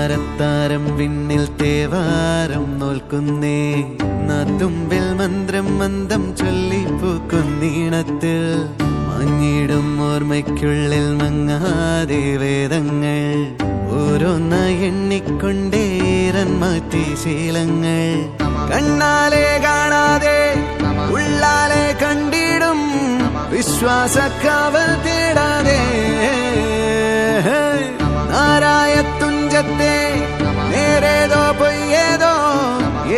വെള്ളാരത്താരം വിണ്ണിൽ തേവാരം നോൽക്കുന്നേ നാത്തുമ്പിൽ മന്ത്രം മന്ദം ചൊല്ലിപ്പൂക്കുന്നീണത്തിൽ മങ്ങിടും ഓർമ്മയ്ക്കുള്ളിൽ മങ്ങാതെ വേദങ്ങൾ ഓരോന്നായി എണ്ണിക്കൊണ്ടേരൻ മാറ്റി ശീലങ്ങൾ കണ്ണാലെ കാണാതെ ഉള്ളാലെ കണ്ടിടും വിശ്വാസക്കാവൽ തേടാതെ നാരായ തുഞ്ചത്തെ നേരേതോ പൊയ്യേതോ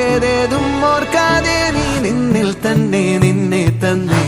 ഏതേതും ഓർക്കാതെ നീ നിന്നിൽ തന്നെ നിന്നെ തന്നെ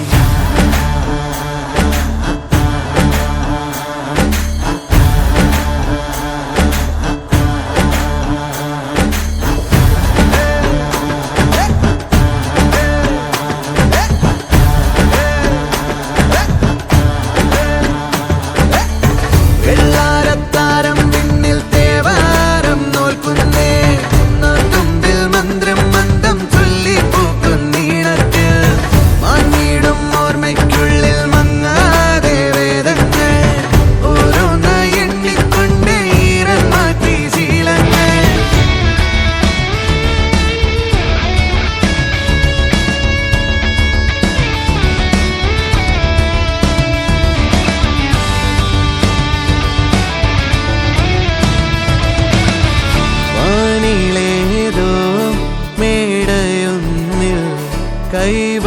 കൈവ